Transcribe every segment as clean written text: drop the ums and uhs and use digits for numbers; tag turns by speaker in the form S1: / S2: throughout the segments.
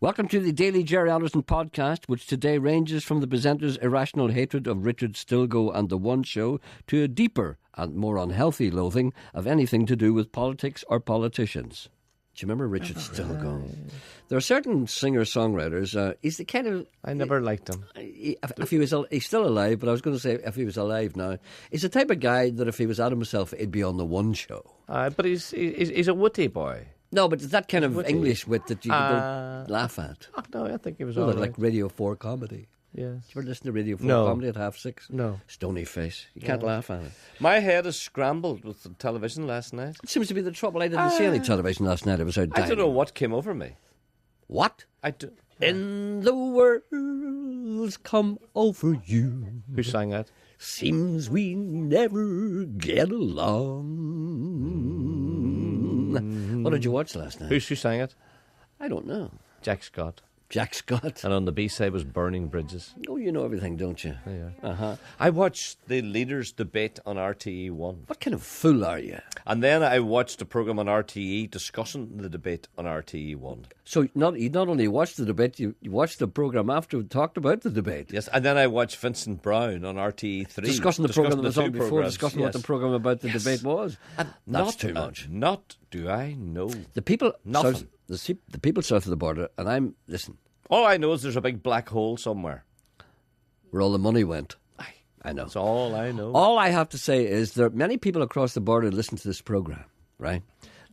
S1: Welcome to the Daily Jerry Anderson podcast, which today ranges from the presenter's irrational hatred of Richard Stilgoe and The One Show to a deeper and more unhealthy loathing of anything to do with politics or politicians. Do you remember Richard Stilgoe? There are certain singer-songwriters. He's the kind of...
S2: I never liked him.
S1: If he was, he's still alive, but I was going to say if he was alive now, he's the type of guy that if he was at himself, he'd be on The One Show.
S2: But he's a witty boy.
S1: No, but it's that kind of
S2: witty.
S1: English wit that you don't laugh at.
S2: Oh, no, I think he was
S1: Oh,
S2: all right.
S1: like Radio 4 comedy.
S2: Yes.
S1: Did you ever listen to Radio 4
S2: No.
S1: comedy at 6:30?
S2: No.
S1: Stony face. You can't laugh at it.
S2: My head is scrambled with the television last night.
S1: It seems to be the trouble. I didn't see any television last night. I was out
S2: I
S1: dining.
S2: don't know what came over me.
S1: What? In the world's come over you.
S2: Who sang that?
S1: Seems we never get along. What did you watch last night?
S2: Who sang it?
S1: I don't know.
S2: Jack Scott.
S1: Jack Scott.
S2: And on the B-side was Burning Bridges.
S1: Oh, you know everything, don't you?
S2: Yeah.
S1: Uh-huh.
S2: I watched the leaders' debate on RTE1.
S1: What kind of fool are you?
S2: And then I watched a programme on RTE discussing the debate on RTE1.
S1: So you not only watched the debate, you watched the programme after and talked about the debate.
S2: Yes, and then I watched Vincent Brown on RTE3.
S1: Discussing the programme that was
S2: two
S1: on before,
S2: programmes,
S1: discussing
S2: yes.
S1: what the programme about the debate was.
S2: And
S1: That's too much.
S2: Not do I know.
S1: The people
S2: Nothing.
S1: the people south of the border, and listen,
S2: All I know is there's a big black hole somewhere.
S1: where all the money went. I know.
S2: That's all I know.
S1: All I have to say is there are many people across the border who listen to this programme, right?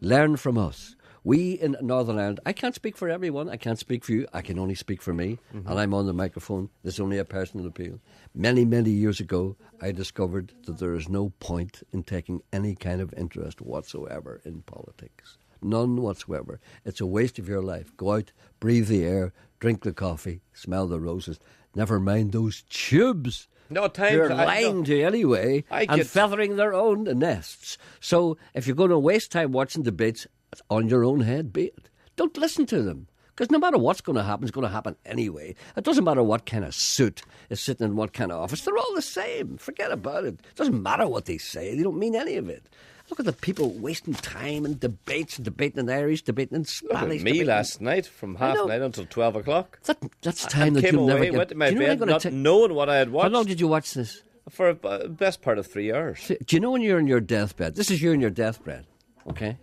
S1: Learn from us. We in Northern Ireland, I can't speak for everyone. I can't speak for you. I can only speak for me. And I'm on the microphone. There's only a personal appeal. Many, many years ago, I discovered that there is no point in taking any kind of interest whatsoever in politics. None whatsoever. It's a waste of your life. Go out, breathe the air, drink the coffee, smell the roses. Never mind those tubes.
S2: No, at times
S1: You're lying to you anyway and feathering their own nests. So if you're going to waste time watching debates, it's on your own head, be it. Don't listen to them. Because no matter what's going to happen, it's going to happen anyway. It doesn't matter what kind of suit is sitting in what kind of office. They're all the same. Forget about it. It doesn't matter what they say. They don't mean any of it. Look at the people wasting time in debates, debating in Irish, debating in Spanish.
S2: Me last night from half 9 until 12 o'clock.
S1: That's time that
S2: came
S1: you'll never
S2: away,
S1: get.
S2: went to my
S1: Do you know
S2: bed
S1: when
S2: not knowing what I had watched.
S1: How long did you watch this?
S2: For the best part of 3 hours.
S1: Do you know when you're in your deathbed? This is you in your deathbed, okay?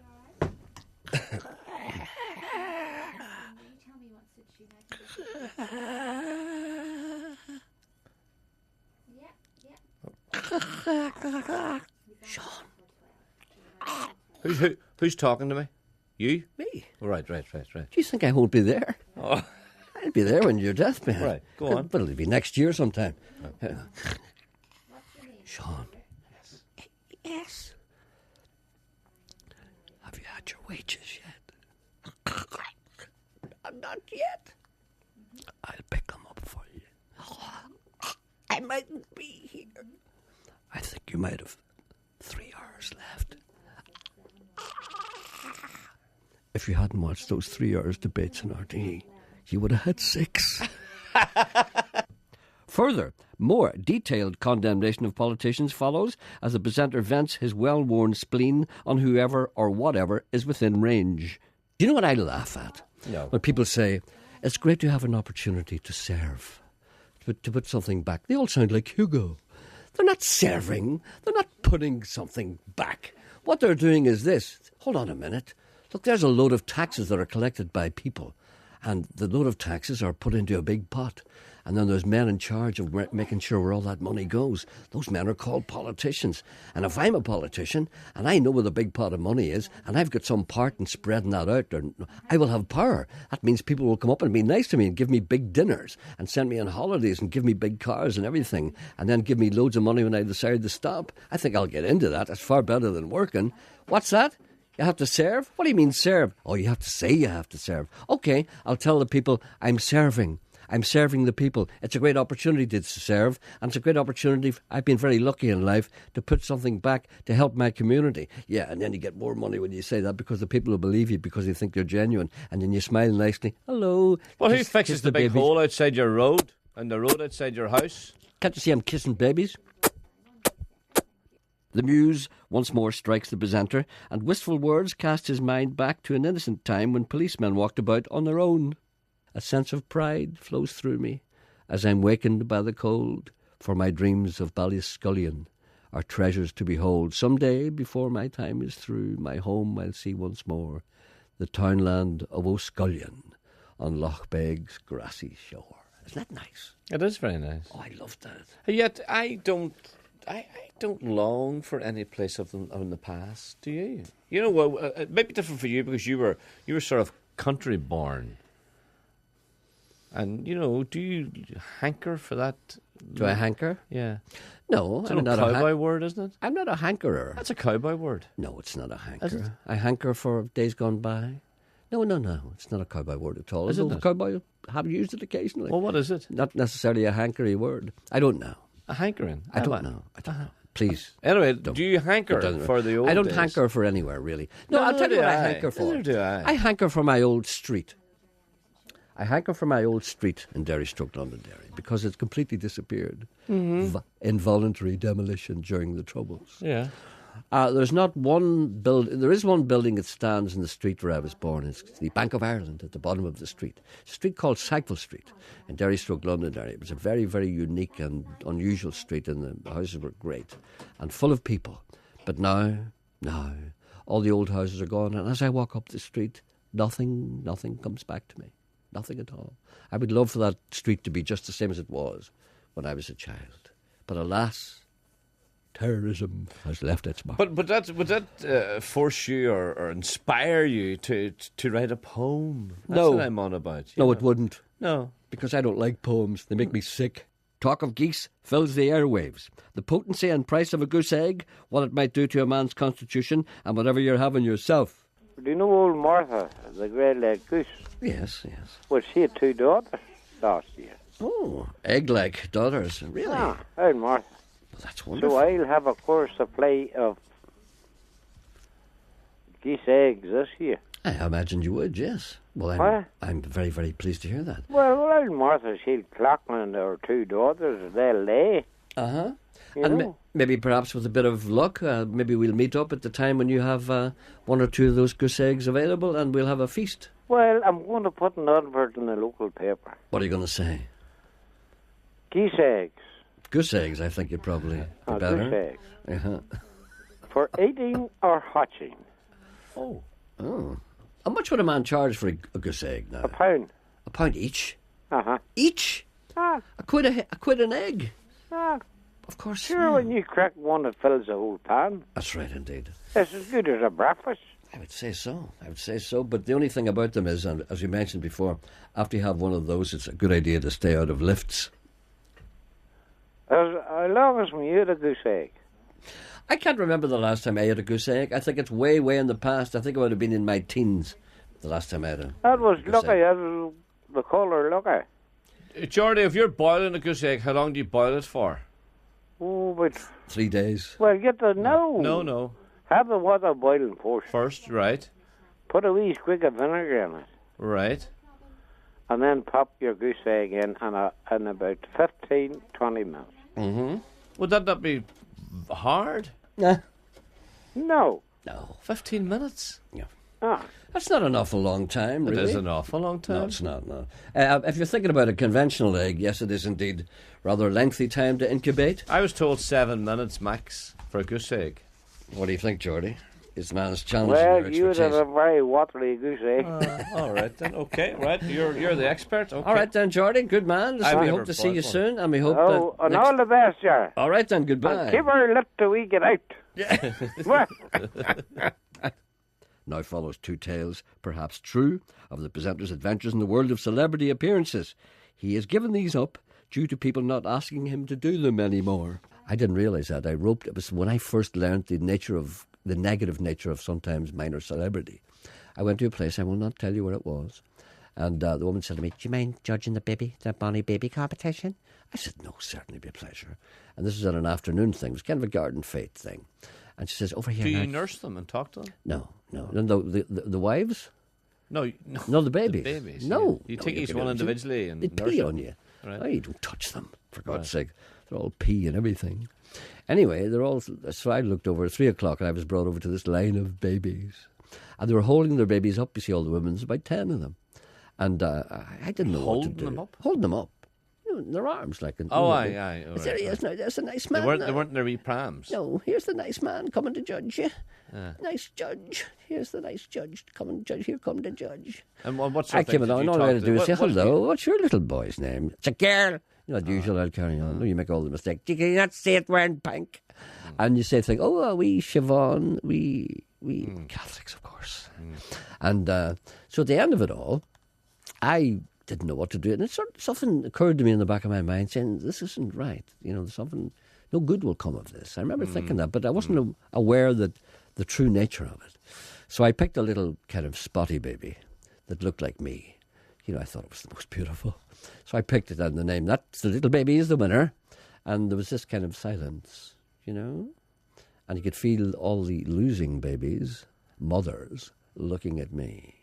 S1: Sean.
S2: Who's talking to me? You?
S1: Me.
S2: Oh, right.
S1: Do you think I won't be there?
S2: Oh.
S1: I'll be there when you're deathbed.
S2: Right, go on.
S1: But it'll be next year sometime. Sean. Yes. Have you had your wages yet? Not yet. I'll pick them up for you. I mightn't be here. I think you might have 3 hours left. If you hadn't watched those 3 hours debates on RTE, you would have had 6. Further, more detailed condemnation of politicians follows as the presenter vents his well-worn spleen on whoever or whatever is within range. Do you know what I laugh at?
S2: No.
S1: When people say, it's great to have an opportunity to serve, to put something back. They all sound like Hugo. They're not serving. They're not putting something back. What they're doing is this. Hold on a minute. Look, there's a load of taxes that are collected by people. And the load of taxes are put into a big pot. And then there's men in charge of making sure where all that money goes. Those men are called politicians. And if I'm a politician, and I know where the big pot of money is, and I've got some part in spreading that out, I will have power. That means people will come up and be nice to me and give me big dinners and send me on holidays and give me big cars and everything, and then give me loads of money when I decide to stop. I think I'll get into that. It's far better than working. What's that? You have to serve? What do you mean serve? Oh, you have to say you have to serve. Okay, I'll tell the people I'm serving. I'm serving the people. It's a great opportunity to serve, and it's a great opportunity. I've been very lucky in life to put something back to help my community. Yeah, and then you get more money when you say that because the people will believe you because they think you're genuine, and then you smile nicely. Hello.
S2: Well, who fixes the big hole outside your road and the road outside your house?
S1: Can't you see I'm kissing babies? The muse once more strikes the presenter, and wistful words cast his mind back to an innocent time when policemen walked about on their own. A sense of pride flows through me as I'm wakened by the cold, for my dreams of Ballyscullion are treasures to behold. Some day, before my time is through, my home I'll see once more, the townland of O'Scullion on Loch Beg's grassy shore. Isn't that nice?
S2: It is very nice.
S1: Oh, I love that.
S2: Yet I don't long for any place of in the past. Do you? You know, well, it might be different for you because you were sort of country born. And, you know, do you hanker for that?
S1: Do I hanker?
S2: Yeah.
S1: No,
S2: It's
S1: I'm
S2: a
S1: not
S2: cowboy word, isn't it?
S1: I'm not a hankerer.
S2: That's a cowboy word.
S1: No, it's not a
S2: Is it?
S1: hanker. I hanker for days gone by. No, it's not a cowboy word at all.
S2: Is it
S1: Although
S2: not?
S1: cowboy have used it occasionally.
S2: Well, what is it?
S1: Not necessarily a hankery word. I don't know.
S2: A hankering.
S1: I don't know. Please.
S2: Anyway,
S1: Don't.
S2: do you
S1: It
S2: hanker
S1: doesn't-
S2: for the old
S1: I don't
S2: days?
S1: hanker for anywhere, really. No,
S2: No,
S1: I'll tell you
S2: do
S1: what I
S2: I.
S1: hanker for.
S2: Neither do I.
S1: I hanker for my old street. I hanker for my old street in Derrystroke, Londonderry, because it's completely disappeared. Involuntary demolition during the Troubles.
S2: Yeah.
S1: There's not one building. There is one building that stands in the street where I was born. It's the Bank of Ireland at the bottom of the street. It's a street called Sackville Street in Derrystroke, Londonderry. It was a very, very unique and unusual street, and the houses were great and full of people. But now, all the old houses are gone, and as I walk up the street, nothing comes back to me. Nothing at all. I would love for that street to be just the same as it was when I was a child. But alas, terrorism has left its mark.
S2: But would that force you or inspire you to write a poem? That's
S1: No.
S2: what I'm on about.
S1: No,
S2: you
S1: it
S2: know.
S1: wouldn't,
S2: No.
S1: because I don't like poems. They make me sick. Talk of geese fills the airwaves. The potency and price of a goose egg, what it might do to a man's constitution, and whatever you're having yourself.
S3: Do you know old Martha, the grey-legged goose?
S1: Yes.
S3: Well, she had 2 daughters last year.
S1: Oh, egg-like daughters. Really?
S3: Ah, old Martha.
S1: Well, that's wonderful.
S3: So I'll have a course supply of geese eggs this year.
S1: I imagined you would, yes. Well,
S3: What?
S1: I'm very, very pleased to hear that.
S3: Well, old Martha, she'll clock on her 2 daughters, they'll lay.
S1: Uh-huh.
S3: You
S1: And
S3: know?
S1: maybe perhaps with a bit of luck, maybe we'll meet up at the time when you have 1 or 2 of those goose eggs available, and we'll have a feast.
S3: Well, I'm going to put an advert in the local paper.
S1: What are you going to say?
S3: Geese eggs.
S1: Goose eggs, I think you'd probably be
S3: Goose
S1: better.
S3: eggs.
S1: Uh-huh.
S3: For eating or hatching.
S1: Oh. How much would a man charge for a goose egg now?
S3: £1.
S1: £1 each?
S3: Uh-huh.
S1: Each?
S3: Ah,
S1: A quid an egg?
S3: ah.
S1: Of course.
S3: Sure,
S1: yeah.
S3: when you crack one, it fills the whole pan.
S1: That's right, indeed.
S3: It's as good as a breakfast.
S1: I would say so. But the only thing about them is, and as you mentioned before, after you have one of those, it's a good idea to stay out of lifts.
S3: As long as we eat a goose egg.
S1: I can't remember the last time I ate a goose egg. I think it's way, way in the past. I think I would have been in my teens the last time I had a
S3: That was
S1: goose
S3: lucky.
S1: egg.
S3: That was the colour lucky.
S2: Jordy, if you're boiling a goose egg, how long do you boil it for?
S3: Oh, but
S1: 3 days.
S3: well, get the no.
S2: No.
S3: Have the water boiling first.
S2: First, right.
S3: Put a wee squig of vinegar in it,
S2: Right.
S3: and then pop your goose egg in about 15, 20 minutes.
S1: Mm-hmm.
S2: Would that not be hard?
S1: Nah.
S3: No.
S1: No.
S2: 15 minutes?
S1: Yeah.
S3: Ah,
S1: That's not an awful long time, really.
S2: It is an awful long time.
S1: No, it's not, no. If you're thinking about a conventional egg, yes, it is indeed rather lengthy time to incubate.
S2: I was told 7 minutes max for a goose egg.
S1: What do you think, Geordie? Is man's challenging
S3: well,
S1: your
S3: you would
S1: expertise?
S3: have a very watery goose egg.
S2: All right then. Okay, right. You're the expert. Okay.
S1: All right then, Geordie, good man. Listen,
S2: I've
S1: we
S2: never
S1: hope to see
S2: bought
S1: you
S2: one.
S1: soon, and we hope
S3: Oh,
S1: that...
S3: and all the best, yeah.
S1: All right then,
S3: And
S1: goodbye.
S3: keep her lit till we get out. Well,
S1: Now follows 2 tales, perhaps true, of the presenter's adventures in the world of celebrity appearances. He has given these up due to people not asking him to do them anymore. I didn't realise that. It was when I first learned the negative nature of sometimes minor celebrity. I went to a place, I will not tell you where it was, and the woman said to me, "Do you mind judging the Bonnie Baby competition?" I said, "No, certainly be a pleasure." And this was at an afternoon thing. It was kind of a garden fete thing. And she says, "Over here
S2: Do
S1: now."
S2: you nurse them and talk to them?
S1: No. The wives?
S2: No.
S1: No, the babies.
S2: The babies.
S1: No.
S2: yeah. You
S1: No,
S2: take each
S1: give
S2: one
S1: it-
S2: individually and
S1: They
S2: nurse
S1: pee
S2: them.
S1: on you.
S2: Right.
S1: Oh, you don't touch them, for God's sake. They're all pee and everything. Anyway, so I looked over at 3 o'clock and I was brought over to this line of babies. And they were holding their babies up, you see, all the women, about 10 of them. And I didn't know what to do.
S2: Holding them up?
S1: Holding them up. You know, in their arms. Like.
S2: Oh, aye.
S1: Is there he is now. There's a nice man.
S2: They weren't in their wee prams.
S1: No, here's the nice man coming to judge you. Nice judge. Here's the nice judge coming to judge. Here come the judge.
S2: And what sort
S1: I
S2: of
S1: came
S2: things did
S1: along,
S2: you
S1: all I
S2: talk
S1: had to do is
S2: What-
S1: say,
S2: what did
S1: hello,
S2: you-
S1: what's your little boy's name? It's a girl. You know, the usual, I'll carry on. No, you make all the mistakes. You cannot say it wearing pink. And you say things, we Siobhan, we Catholics, of course. And so at the end of it all, I didn't know what to do. And something occurred to me in the back of my mind saying, this isn't right. You know, something, no good will come of this. I remember thinking that, but I wasn't aware that the true nature of it. So I picked a little kind of spotty baby that looked like me. You know, I thought it was the most beautiful. So I picked it, and the name, that's the little baby is the winner. And there was this kind of silence, you know. And you could feel all the losing babies, mothers, looking at me.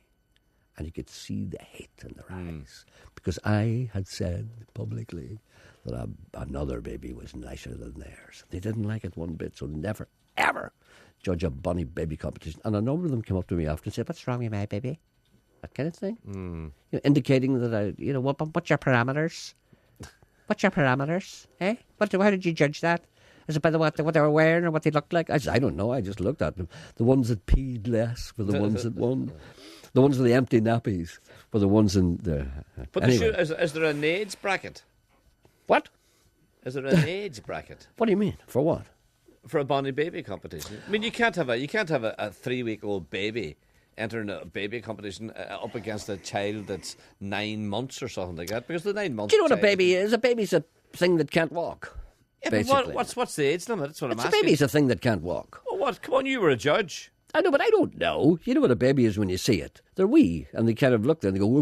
S1: And you could see the hate in their eyes. Because I had said publicly that another baby was nicer than theirs. They didn't like it one bit, so never, ever judge a bunny baby competition. And a number of them came up to me after and said, what's wrong with my baby? That kind of thing. You know, indicating that what's your parameters? What's your parameters? Eh? How did you judge that? Is it by what they were wearing or what they looked like? I said, I don't know. I just looked at them. The ones that peed less were the ones that won. The ones with the empty nappies were the ones in the...
S2: But
S1: anyway.
S2: is there an age bracket?
S1: What?
S2: Is there an age bracket
S1: What do you mean? For what?
S2: for a bunny baby competition? I mean, you can't have a 3-week-old baby entering a baby competition up against a child that's 9 months or something like that, because the 9 months.
S1: Do you know what a baby is? A baby's a thing that can't walk.
S2: Yeah,
S1: basically.
S2: but what's the age limit? That's what I'm
S1: A
S2: asking.
S1: baby's a thing that can't walk.
S2: Well, what? Come on, you were a judge.
S1: I know, but I don't know. You know what a baby is when you see it. They're wee, and they kind of look there and they go...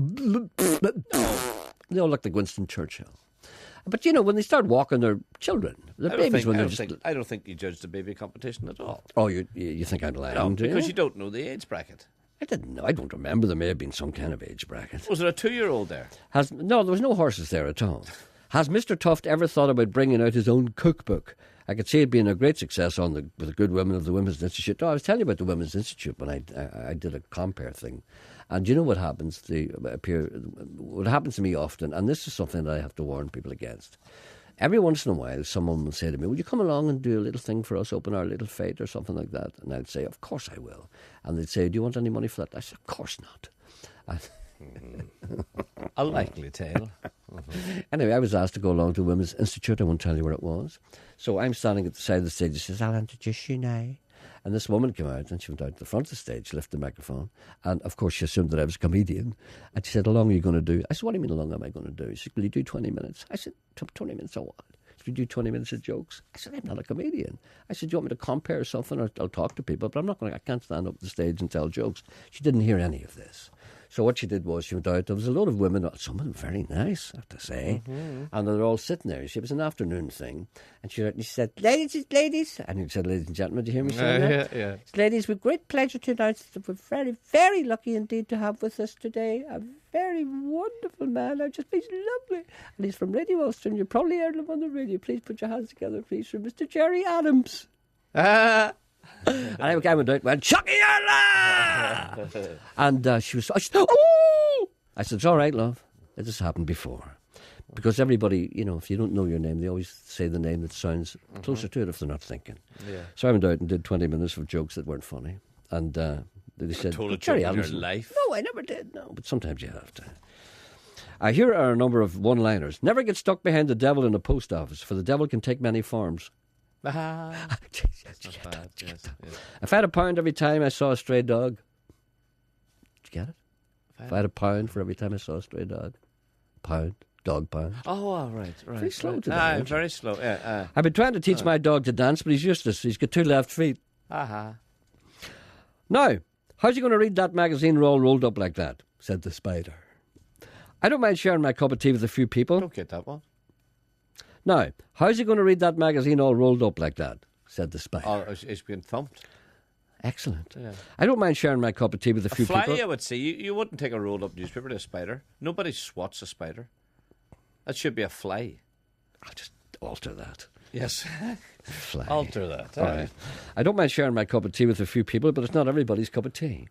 S1: They all look like Winston Churchill. But, you know, when they start walking, they're children. They're babies when they're just...
S2: I don't think you judged the baby competition at all.
S1: Oh, you think I'm lying,
S2: No,
S1: do
S2: because you don't know the age bracket.
S1: I didn't know. I don't remember. There may have been some kind of age bracket.
S2: Was there a 2-year-old there?
S1: No, there was no horses there at all. Has Mr. Tuft ever thought about bringing out his own cookbook? I could see it being a great success with the good women of the Women's Institute. No, I was telling you about the Women's Institute when I did a compare thing. And you know what happens? What happens to me often, and this is something that I have to warn people against. Every once in a while, someone will say to me, would you come along and do a little thing for us, open our little fete or something like that? And I'd say, of course I will. And they'd say, do you want any money for that? I said, of course not.
S2: A likely tale.
S1: Anyway, I was asked to go along to the Women's Institute. I won't tell you where it was. So I'm standing at the side of the stage. She says, I'll introduce you now. And this woman came out, and she went out to the front of the stage, lifted the microphone, and of course she assumed that I was a comedian. And she said, how long are you going to do? I said, what do you mean, how long am I going to do? She said, will you do 20 minutes? I said, 20 minutes of what? If you do 20 minutes of jokes? I said, I'm not a comedian. I said, do you want me to compare something, or I'll talk to people, but I can't stand up on the stage and tell jokes. She didn't hear any of this. So what she did was she went out. There was a lot of women, some of them very nice, I have to say, and they're all sitting there. It was an afternoon thing, and she said, ladies, and he said, ladies and gentlemen, do you hear me saying that?
S2: Yeah.
S1: Ladies, with great pleasure to announce that we're very, very lucky indeed to have with us today a very wonderful man. He's lovely, and he's from Radio Ulster. You probably heard him on the radio. Please put your hands together, please, for Mr. Jerry Adams. And I went out and went, Chucky Allah! And she said, oh! I said, it's all right, love. It has happened before. Because everybody, you know, if you don't know your name, they always say the name that sounds closer to it if they're not thinking.
S2: Yeah.
S1: So I went out and did 20 minutes of jokes that weren't funny. And they said,
S2: Told a joke
S1: Jerry
S2: in
S1: Adams.
S2: your life?
S1: No, I never did, no. But sometimes you have to. Here are a number of one-liners. Never get stuck behind the devil in a post office, for the devil can take many forms.
S2: Ah,
S1: Jeez,
S2: bad, yes.
S1: If I had £1 every time I saw a stray dog. Did you get it? If I had £1 for every time I saw a stray dog. Pound. Dog pound.
S2: Oh, all right.
S1: Very slow
S2: right.
S1: today, aren't you?
S2: Very slow. Yeah.
S1: I've been trying to teach my dog to dance, but he's useless. He's got 2 left feet.
S2: Aha.
S1: Now, how's he going to read that magazine rolled up like that? Said the spider. I don't mind sharing my cup of tea with a few people.
S2: Don't get that one.
S1: Now, how's he going to read that magazine all rolled up like that? Said the spider.
S2: Oh, it's been thumped.
S1: Excellent.
S2: Yeah.
S1: I don't mind sharing my cup of tea with a few
S2: Fly,
S1: people.
S2: I would say. You wouldn't take a rolled up newspaper to a spider. Nobody swats a spider. That should be a fly.
S1: I'll just alter that.
S2: Yes.
S1: Fly.
S2: Alter that.
S1: All right. I don't mind sharing my cup of tea with a few people, but it's not everybody's cup of tea.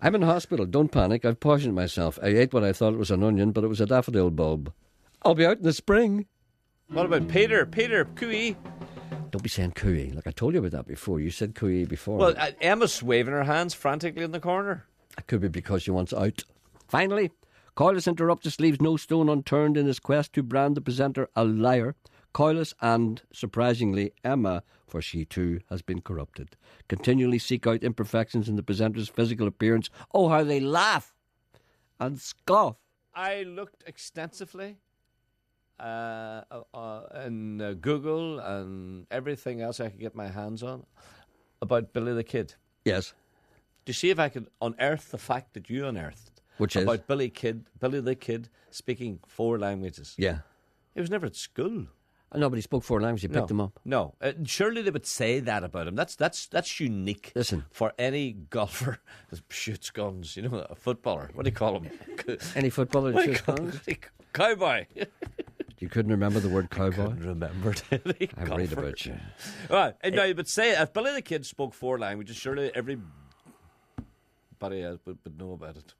S1: I'm in hospital. Don't panic. I've poisoned myself. I ate what I thought was an onion, but it was a daffodil bulb. I'll be out in the spring.
S2: What about Peter? Peter, cooey.
S1: Don't be saying cooey. Like I told you about that before. You said cooey before.
S2: Well, Emma's waving her hands frantically in the corner.
S1: It could be because she wants out. Finally, Coilis Interruptus leaves no stone unturned in his quest to brand the presenter a liar. Coilis and, surprisingly, Emma, for she too has been corrupted, continually seek out imperfections in the presenter's physical appearance. Oh, how they laugh and scoff.
S2: I looked extensively in Google and everything else I could get my hands on about Billy the Kid.
S1: Yes.
S2: To see if I could unearth the fact that you unearthed.
S1: Which is?
S2: About Billy the Kid speaking 4 languages.
S1: Yeah.
S2: He was never at school.
S1: I know, but he spoke 4 languages. He picked them up.
S2: No, surely they would say that about him. That's unique.
S1: Listen.
S2: For any golfer that shoots guns, you know, a footballer. What do you call him?
S1: Any footballer that shoots guns?
S2: Cowboy.
S1: You couldn't remember the word cowboy?
S2: Remembered.
S1: I read about you.
S2: Right, and now, but say if Billy the Kid spoke 4 languages, surely everybody else would know about it.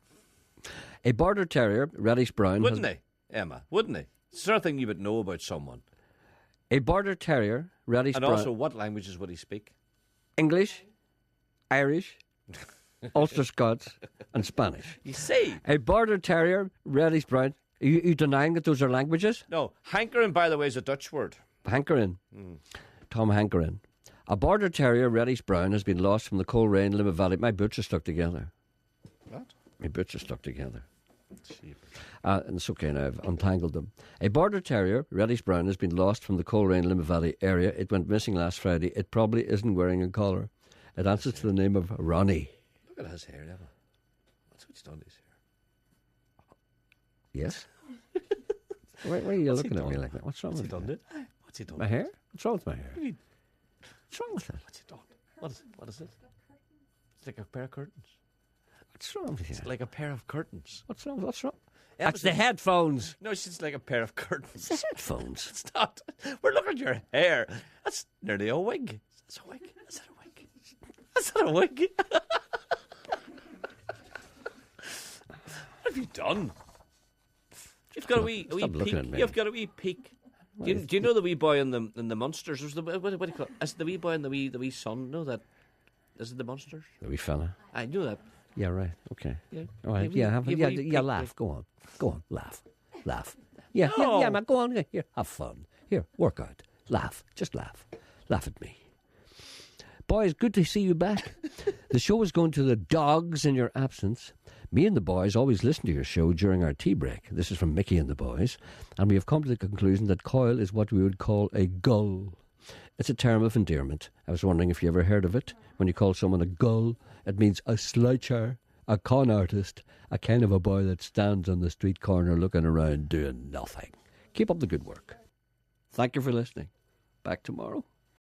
S1: A border terrier, reddish brown.
S2: Wouldn't they, Emma? Wouldn't they? It's the sort of thing you would know about someone.
S1: A border terrier, reddish brown.
S2: And also, what languages would he speak?
S1: English, Irish, Ulster Scots, and Spanish.
S2: You see?
S1: A border terrier, reddish brown. Are you denying that those are languages?
S2: No, hankering, by the way, is a Dutch word.
S1: Hankering. Tom Hankering. A border terrier, reddish brown, has been lost from the Coleraine, Limavady Valley. My boots are stuck together.
S2: What?
S1: My boots are stuck together. And it's okay now, I've untangled them. A border terrier, reddish brown, has been lost from the Coleraine, Limavady Valley area. It went missing last Friday. It probably isn't wearing a collar. It answers to the name of Ronnie.
S2: Look at his hair, Emma. That's what he's done to his hair.
S1: Yes? Why are you looking at me like that? What's wrong with
S2: he done? What's he done?
S1: my hair? What's wrong with my hair?
S2: Mean,
S1: What's wrong with it?
S2: what's he done? What is it? It's like a pair of curtains.
S1: What's wrong with you?
S2: It's like a pair of curtains.
S1: What's wrong? What's wrong?
S2: Emma
S1: That's the
S2: says-
S1: headphones.
S2: No, it's just like a pair of curtains.
S1: The headphones.
S2: It's not. We're looking at your hair. That's nearly a wig. That's a wig. Is that a wig? That's not a wig. What have you done? You've got a wee
S1: Stop looking
S2: peak.
S1: at me.
S2: You've got a wee peak. Do you know the wee boy in the Monsters? Was what do you call it? Is it the wee boy and the wee son? No, that is it the Monsters?
S1: The wee fella.
S2: I knew that.
S1: Yeah, right. Okay.
S2: Yeah.
S1: All right.
S2: Yeah,
S1: Yeah,
S2: we-
S1: yeah,
S2: we
S1: yeah,
S2: pick
S1: laugh.
S2: the-
S1: Go on. Go on. Laugh. Laugh. Yeah,
S2: No.
S1: yeah, man. Go on. Here, have fun. Here, work out. Laugh. Just laugh. Laugh at me. Boys, good to see you back. The show is going to the dogs in your absence. Me and the boys always listen to your show during our tea break. This is from Mickey and the boys. And we have come to the conclusion that coil is what we would call a gull. It's a term of endearment. I was wondering if you ever heard of it. When you call someone a gull, it means a sloucher, a con artist, a kind of a boy that stands on the street corner looking around doing nothing. Keep up the good work. Thank you for listening. Back tomorrow.